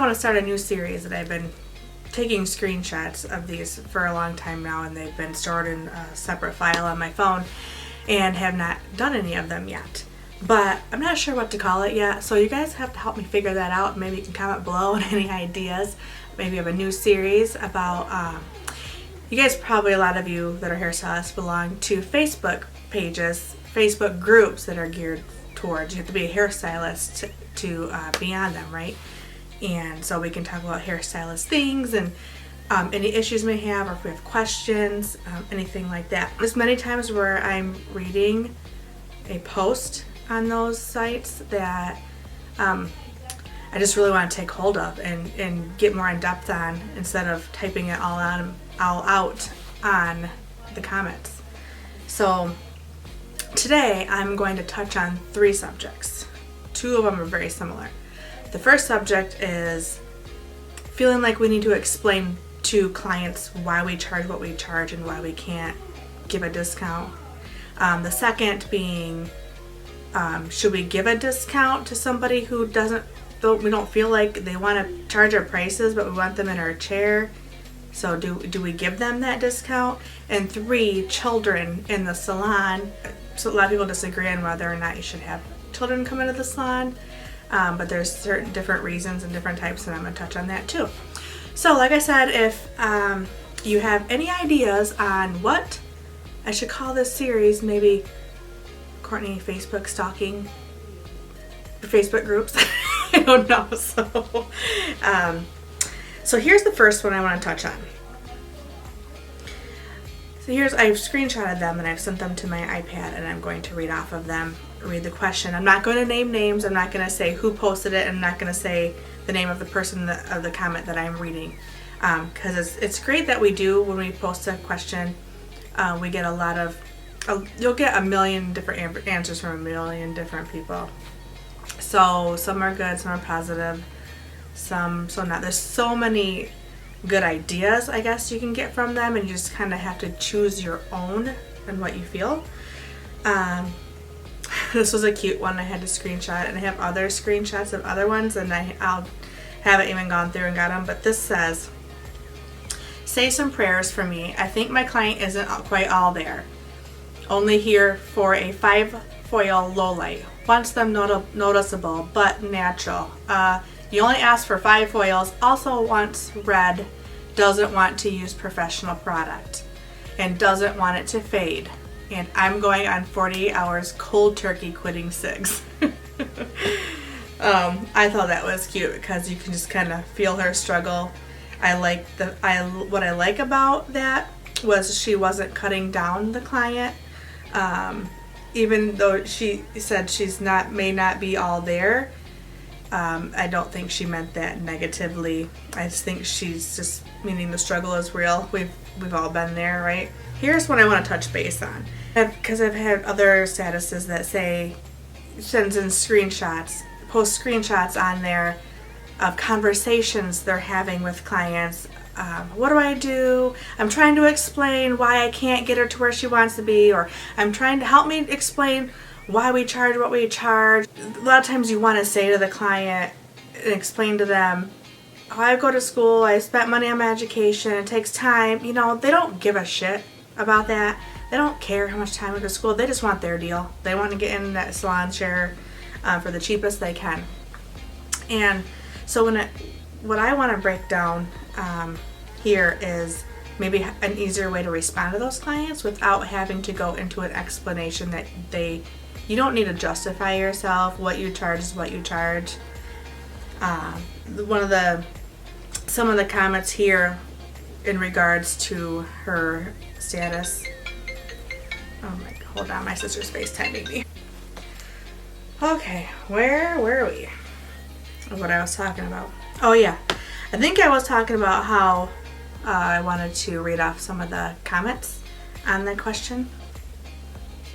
want to start a new series that I've been taking screenshots of these for a long time now, and they've been stored in a separate file on my phone and have not done any of them yet. But I'm not sure what to call it yet, so you guys have to help me figure that out. Maybe you can comment below on any ideas. Maybe have a new series about, you guys probably, a lot of you that are hairstylists belong to Facebook pages, Facebook groups that are geared towards, you have to be a hairstylist to be on them, right? And so we can talk about hairstylist things and any issues we may have, or if we have questions, anything like that. There's many times where I'm reading a post on those sites that I just really want to take hold of and get more in depth on, instead of typing it all out on the comments. So today I'm going to touch on 3 subjects. 2 of them are very similar. The first subject is feeling like we need to explain to clients why we charge what we charge and why we can't give a discount. The second being, should we give a discount to somebody who we don't feel like they want to charge our prices, but we want them in our chair? So do we give them that discount? And 3, children in the salon. So a lot of people disagree on whether or not you should have children come into the salon, but there's certain different reasons and different types, and I'm going to touch on that too. So like I said, if you have any ideas on what I should call this series, maybe Courtney Facebook stalking, Facebook groups, I don't know. So here's the first one I want to touch on. So I've screenshotted them and I've sent them to my iPad, and I'm going to read off of them, read the question. I'm not going to name names. I'm not going to say who posted it. I'm not going to say the name of the person of the comment that I'm reading, because it's great that we do, when we post a question, we get a lot of, you'll get a million different answers from a million different people. So some are good, some are positive, some not. There's so many good ideas, I guess, you can get from them, and you just kind of have to choose your own and what you feel. This was a cute one I had to screenshot, and I have other screenshots of other ones, and I'll haven't even gone through and got them. But this says, say some prayers for me. I think my client isn't quite all there. Only here for a 5-foil low light. Wants them noticeable but natural. You only ask for 5 foils. Also wants red. Doesn't want to use professional product. And doesn't want it to fade. And I'm going on 48 hours cold turkey quitting cigs. I thought that was cute because you can just kind of feel her struggle. What I like about that was she wasn't cutting down the client. Even though she said may not be all there, I don't think she meant that negatively. I just think she's just meaning the struggle is real. We've all been there, right? Here's what I want to touch base on, because I've had other statuses that sends in screenshots, post screenshots on there of conversations they're having with clients. What do I do? I'm trying to explain why I can't get her to where she wants to be, or I'm trying to help me explain why we charge what we charge. A lot of times you want to say to the client and explain to them, oh, I go to school, I spent money on my education, it takes time. You know, they don't give a shit about that. They don't care how much time we go to school. They just want their deal. They want to get in that salon chair for the cheapest they can. And so what I want to break down here is maybe an easier way to respond to those clients without having to go into an explanation that you don't need to justify yourself. What you charge is what you charge. Some of the comments here in regards to her status. Oh my, hold on, my sister's FaceTiming me. Okay, where were we? What I was talking about. Oh yeah, I think I was talking about how I wanted to read off some of the comments on the question.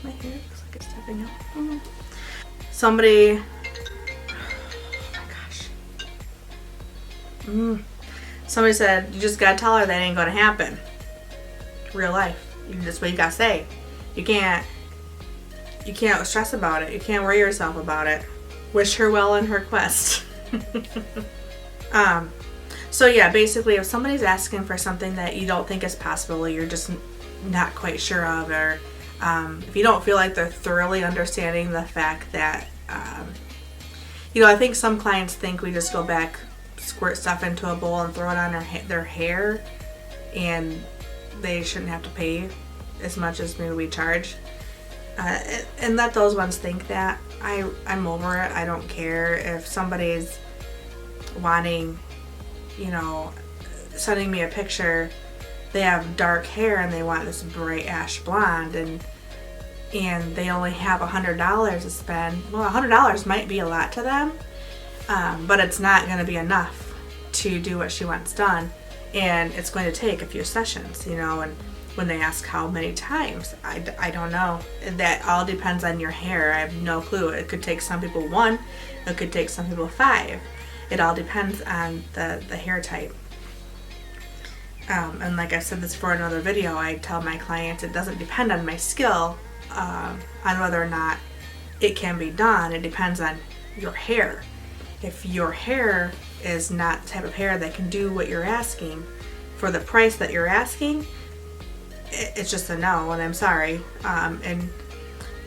My hair looks like it's stepping up. Somebody, oh my gosh. Somebody said, you just gotta tell her that ain't gonna happen. Real life. That's what you gotta say. You can't stress about it. You can't worry yourself about it. Wish her well in her quest. So yeah, basically if somebody's asking for something that you don't think is possible, you're just not quite sure of, or if you don't feel like they're thoroughly understanding the fact that, I think some clients think we just go back, squirt stuff into a bowl and throw it on their hair, and they shouldn't have to pay as much as maybe we charge. And let those ones think that. I'm over it. I don't care if somebody's wanting, sending me a picture. They have dark hair and they want this bright ash blonde, and they only have $100 to spend. Well, $100 might be a lot to them, but it's not going to be enough to do what she wants done, and it's going to take a few sessions, and when they ask how many times, I don't know. That all depends on your hair. I have no clue. It could take some people 1, it could take some people 5. It all depends on the hair type. And like I said this for another video, I tell my clients it doesn't depend on my skill on whether or not it can be done. It depends on your hair. If your hair is not the type of hair that can do what you're asking for the price that you're asking, it's just a no, and I'm sorry. And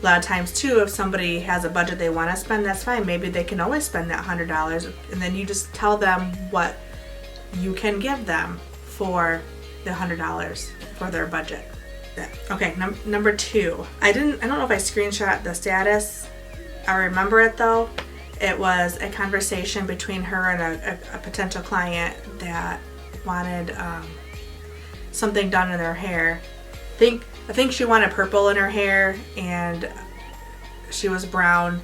a lot of times too, if somebody has a budget they want to spend, that's fine. Maybe they can always spend that $100, and then you just tell them what you can give them for the $100 for their budget. Okay, number 2. I don't know if I screenshot the status. I remember it though. It was a conversation between her and a potential client that wanted something done in their hair. I think she wanted purple in her hair, and she was brown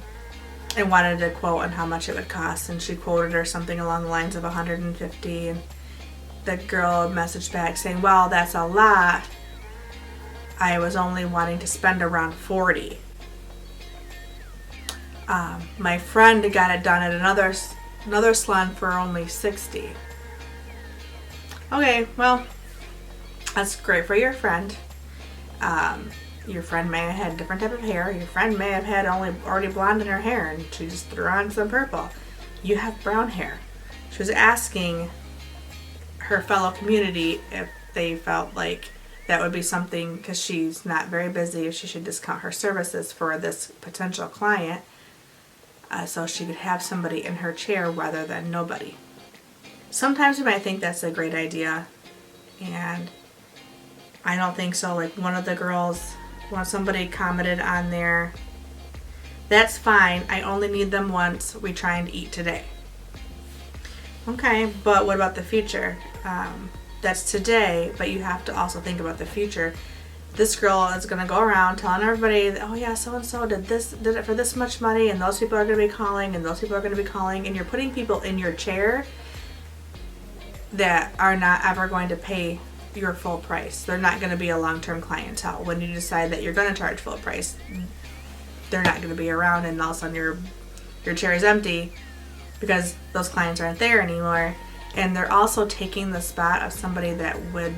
and wanted a quote on how much it would cost, and she quoted her something along the lines of $150, and the girl messaged back saying, well, that's a lot. I was only wanting to spend around $40. My friend got it done at another salon for only $60. Okay, well, that's great for your friend. Your friend may have had a different type of hair. Your friend may have had already blonde in her hair, and she just threw on some purple. You have brown hair. She was asking her fellow community if they felt like that would be something, because she's not very busy, if she should discount her services for this potential client, so she could have somebody in her chair rather than nobody. Sometimes you might think that's a great idea, and I don't think so. Like one of the girls, when somebody commented on there, that's fine, I only need them once, we trying to eat today. Okay, but what about the future? That's today, but you have to also think about the future. This girl is going to go around telling everybody, oh yeah, so-and-so did it for this much money, and those people are going to be calling, and those people are going to be calling, and you're putting people in your chair that are not ever going to pay your full price. They're not going to be a long-term clientele. When you decide that you're going to charge full price, they're not going to be around, and all of a sudden your chair is empty because those clients aren't there anymore. And they're also taking the spot of somebody that would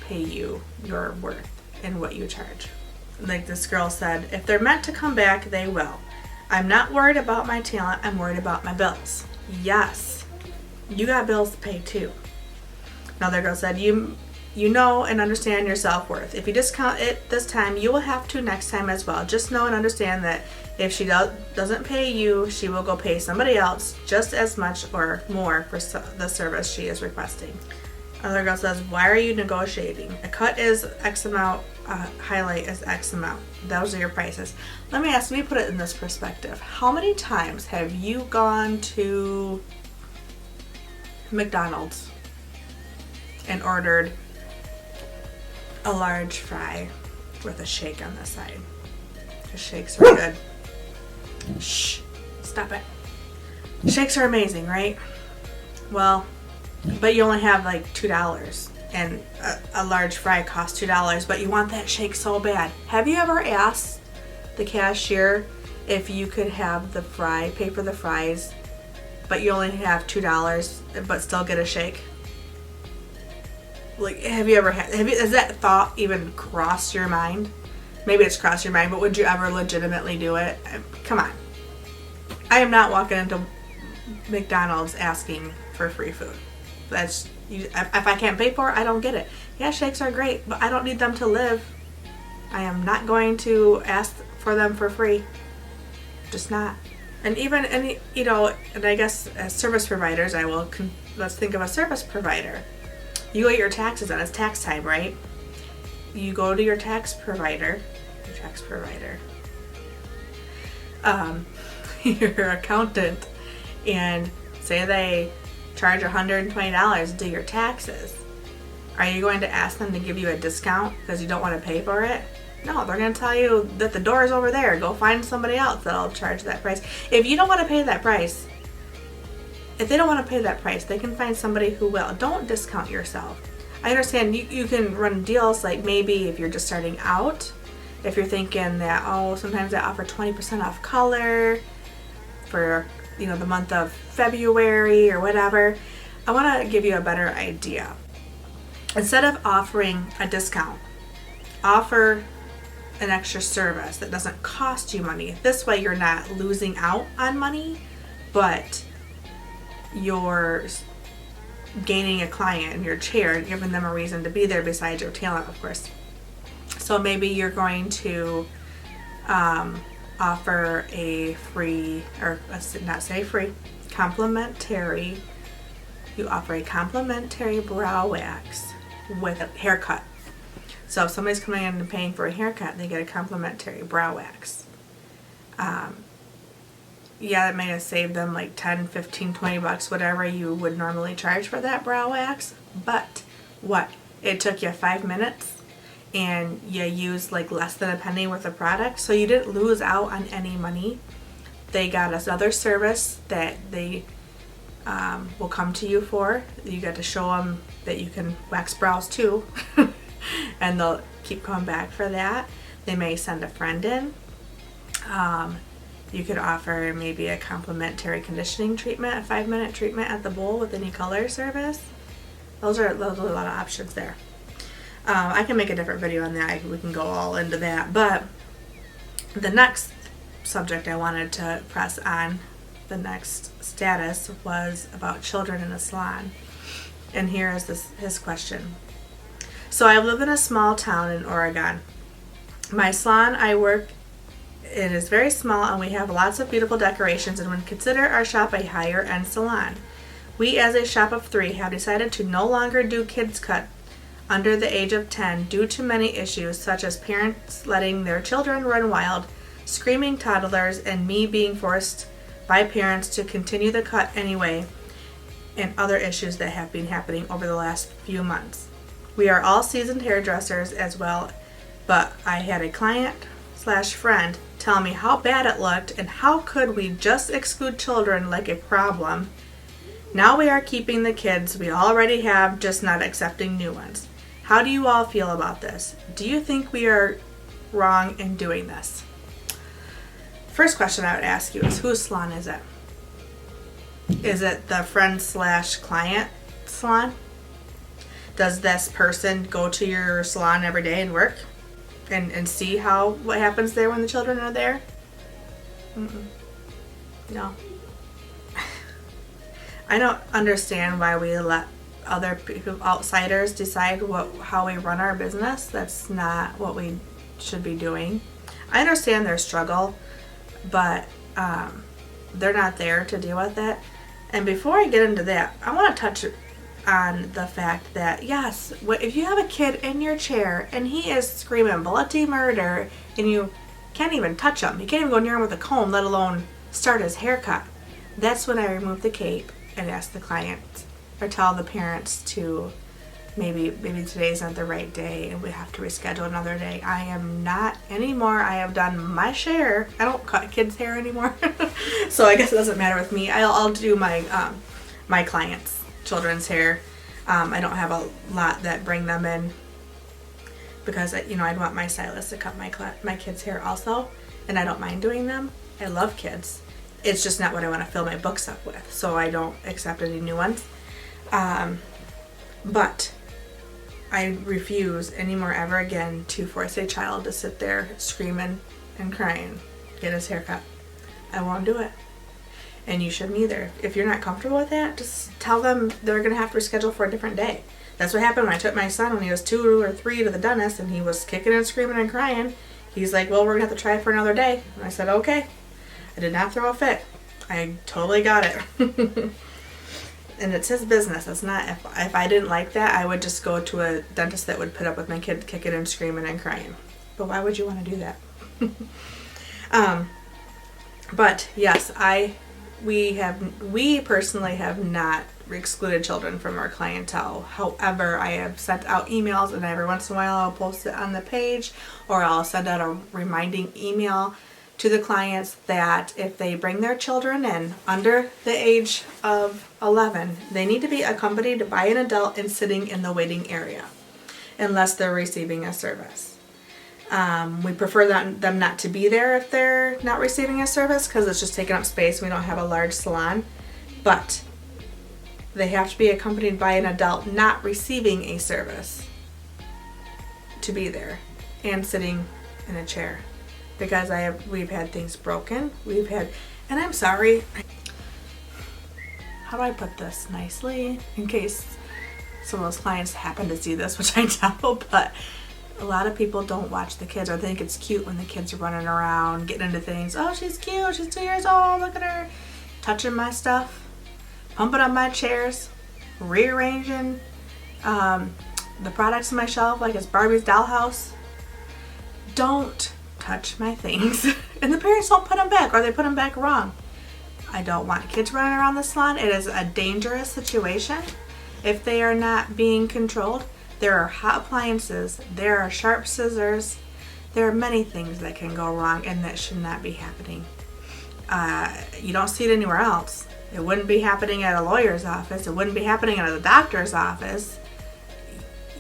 pay you your worth and what you charge. Like this girl said, if they're meant to come back, they will. I'm not worried about my talent, I'm worried about my bills. Yes, you got bills to pay too. Another girl said, you know and understand your self-worth. If you discount it this time, you will have to next time as well. Just know and understand that if she doesn't pay you, she will go pay somebody else just as much or more for the service she is requesting. Another girl says, why are you negotiating? A cut is X amount, highlight is X amount. Those are your prices. Let me put it in this perspective. How many times have you gone to McDonald's and ordered a large fry with a shake on the side? The shakes are good. Shh, stop it. Shakes are amazing, right? Well, but you only have like $2, and a large fry costs $2, but you want that shake so bad. Have you ever asked the cashier if you could have the fry, pay for the fries, but you only have $2, but still get a shake? Like, has that thought even crossed your mind? Maybe it's crossed your mind, but would you ever legitimately do it? Come on. I am not walking into McDonald's asking for free food. If I can't pay for it, I don't get it. Yeah, shakes are great, but I don't need them to live. I am not going to ask for them for free. Just not. And even any, and I guess as service providers, let's think of a service provider. You get your taxes on. It's tax time, right? You go to your tax provider, your accountant, and say they charge $120 to do your taxes. Are you going to ask them to give you a discount because you don't want to pay for it? No, they're going to tell you that the door is over there. Go find somebody else that'll charge that price. If you don't want to pay that price, if they don't want to pay that price, they can find somebody who will. Don't discount yourself. I understand you can run deals, like maybe if you're just starting out, if you're thinking that, sometimes I offer 20% off color for, the month of February or whatever. I want to give you a better idea. Instead of offering a discount, offer an extra service that doesn't cost you money. This way you're not losing out on money, but you're gaining a client in your chair, giving them a reason to be there besides your talent, of course. So maybe you're going to offer a free, or let's not say free, complimentary. You offer a complimentary brow wax with a haircut. So if somebody's coming in and paying for a haircut, they get a complimentary brow wax. That may have saved them like 10, 15, 20 bucks, whatever you would normally charge for that brow wax. But what? It took you 5 minutes and you used like less than a penny worth of product. So you didn't lose out on any money. They got another service that they will come to you for. You got to show them that you can wax brows too. And they'll keep coming back for that. They may send a friend in. You could offer maybe a complimentary conditioning treatment, a 5-minute treatment at the bowl with any color service. Those are a lot of options there. I can make a different video on that. We can go all into that. But the next subject I wanted to press on, the next status, was about children in a salon. And here is his question. So I live in a small town in Oregon. My salon I work it is very small and we have lots of beautiful decorations and would consider our shop a higher end salon. We as a shop of 3 have decided to no longer do kids cut under the age of 10 due to many issues such as parents letting their children run wild, screaming toddlers, and me being forced by parents to continue the cut anyway, and other issues that have been happening over the last few months. We are all seasoned hairdressers as well, but I had a client/friend tell me how bad it looked and how could we just exclude children like a problem. Now we are keeping the kids we already have, just not accepting new ones. How do you all feel about this? Do you think we are wrong in doing this? First question I would ask you is, whose salon is it? Is it the friend/client salon? Does this person go to your salon every day and work and see what happens there when the children are there? No. I don't understand why we let other people, outsiders, decide how we run our business. That's not what we should be doing. I understand their struggle, but they're not there to deal with it. And before I get into that, I want to touch on the fact that, yes, if you have a kid in your chair and he is screaming bloody murder and you can't even touch him, you can't even go near him with a comb, let alone start his haircut, that's when I remove the cape and ask the client or tell the parents to maybe today's not the right day and we have to reschedule another day. I am not anymore. I have done my share. I don't cut kids' hair anymore. So I guess it doesn't matter with me. I'll do my my clients' children's hair. I don't have a lot that bring them in because I'd want my stylist to cut my kids' hair also, and I don't mind doing them. I love kids. It's just not what I want to fill my books up with, so I don't accept any new ones. But I refuse anymore ever again to force a child to sit there screaming and crying, get his hair cut. I won't do it. And you shouldn't either. If you're not comfortable with that, just tell them they're going to have to reschedule for a different day. That's what happened when I took my son when he was 2 or 3 to the dentist, and he was kicking and screaming and crying. He's like, well, we're going to have to try it for another day. And I said, okay. I did not throw a fit. I totally got it. And it's his business. It's not, if I didn't like that, I would just go to a dentist that would put up with my kid kicking and screaming and crying. But why would you want to do that? But yes, we personally have not excluded children from our clientele. However, I have sent out emails, and every once in a while I'll post it on the page, or I'll send out a reminding email to the clients that if they bring their children in under the age of 11, they need to be accompanied by an adult and sitting in the waiting area unless they're receiving a service. We prefer them not to be there if they're not receiving a service, because it's just taking up space. We don't have a large salon, but they have to be accompanied by an adult not receiving a service to be there and sitting in a chair, because we've had things broken. And I'm sorry, how do I put this nicely in case some of those clients happen to see this, which I doubt, but a lot of people don't watch the kids or think it's cute when the kids are running around, getting into things. Oh, she's cute. She's 2 years old. Look at her. Touching my stuff. Pumping up my chairs. Rearranging the products on my shelf like it's Barbie's dollhouse. Don't touch my things. And the parents don't put them back, or they put them back wrong. I don't want kids running around the salon. It is a dangerous situation if they are not being controlled. There are hot appliances, there are sharp scissors, there are many things that can go wrong, and that should not be happening. You don't see it anywhere else. It wouldn't be happening at a lawyer's office. It wouldn't be happening at a doctor's office.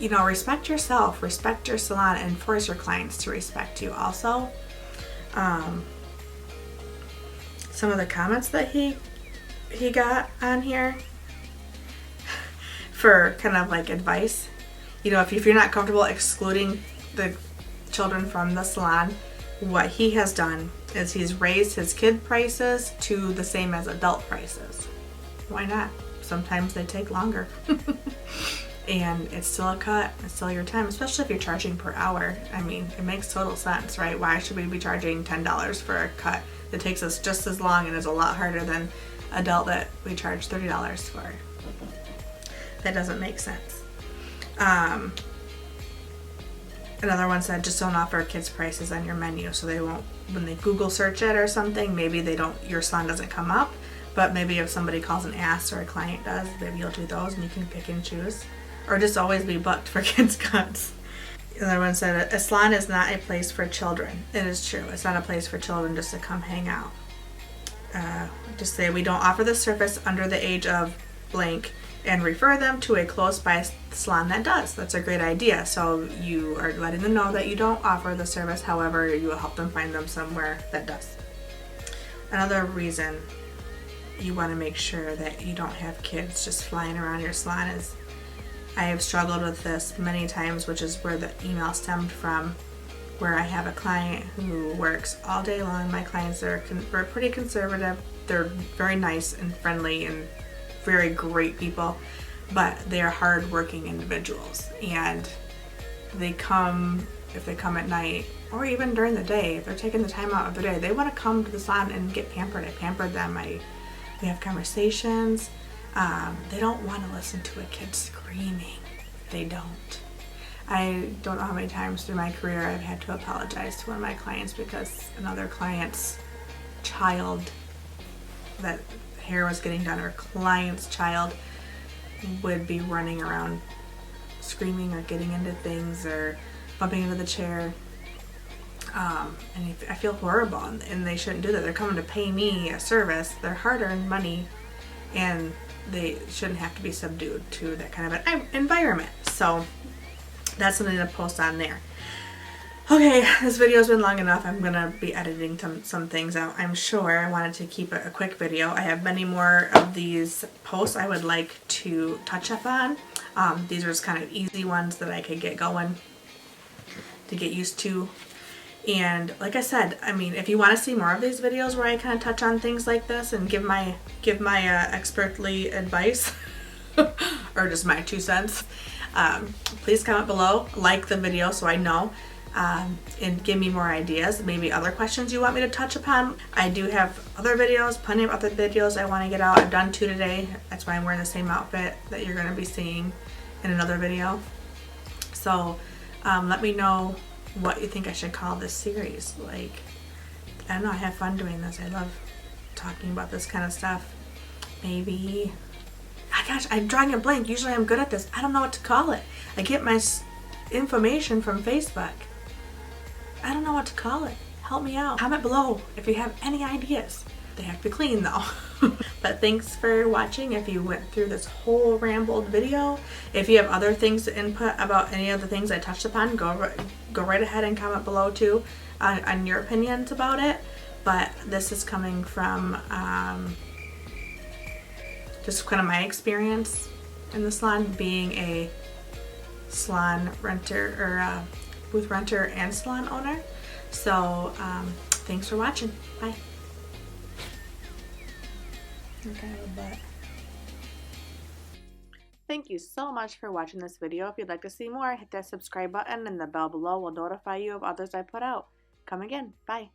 You know, respect yourself, respect your salon, and force your clients to respect you also. Some of the comments that he got on here for kind of like advice. You know, if you're not comfortable excluding the children from the salon, what he has done is he's raised his kid prices to the same as adult prices. Why not? Sometimes they take longer. And it's still a cut. It's still your time, especially if you're charging per hour. I mean, it makes total sense, right? Why should we be charging $10 for a cut that takes us just as long and is a lot harder than adult that we charge $30 for? That doesn't make sense. Another one said, just don't offer kids prices on your menu, so they won't, when they Google search it or something, maybe your salon doesn't come up, but maybe if somebody calls and asks, or a client does, maybe you'll do those and you can pick and choose, or just always be booked for kids cuts. Another one said, a salon is not a place for children. It is true. It's not a place for children just to come hang out. Just say, we don't offer this service under the age of blank, and refer them to a close by salon that does. That's a great idea. So you are letting them know that you don't offer the service, however, you will help them find them somewhere that does. Another reason you want to make sure that you don't have kids just flying around your salon is, I have struggled with this many times, which is where the email stemmed from, where I have a client who works all day long. My clients are pretty conservative. They're very nice and friendly and very great people, but they are hard-working individuals, and if they come at night or even during the day, if they're taking the time out of the day, they want to come to the salon and get pampered. I pampered them. We have conversations. They don't want to listen to a kid screaming. They don't. I don't know how many times through my career I've had to apologize to one of my clients because another client's child, that hair was getting done, or client's child would be running around screaming or getting into things or bumping into the chair. And I feel horrible, and they shouldn't do that. They're coming to pay me a service, their hard-earned money, and they shouldn't have to be subdued to that kind of an environment. So that's something to post on there. Okay, this video's been long enough. I'm gonna be editing some things out, I'm sure. I wanted to keep it a quick video. I have many more of these posts I would like to touch up on. These are just kind of easy ones that I could get going to get used to. And like I said, I mean, if you want to see more of these videos where I kind of touch on things like this and give my expertly advice or just my 2 cents, please comment below, like the video so I know, and give me more ideas, maybe other questions you want me to touch upon. I do have other videos, plenty of other videos I want to get out. I've done 2 today. That's why I'm wearing the same outfit that you're going to be seeing in another video. So let me know what you think I should call this series. Like, I don't know, I have fun doing this. I love talking about this kind of stuff. Maybe, gosh, I'm drawing a blank. Usually I'm good at this. I don't know what to call it. I get my information from Facebook. I don't know what to call it. Help me out. Comment below if you have any ideas. They have to be clean though. But thanks for watching. If you went through this whole rambled video, if you have other things to input about any of the things I touched upon, go right ahead and comment below too on your opinions about it. But this is coming from just kind of my experience in the salon, being a salon renter or booth renter and salon owner. So thanks for watching. Bye. Okay, butt. Thank you so much for watching this video. If you'd like to see more, hit that subscribe button and the bell below will notify you of others I put out. Come again. Bye.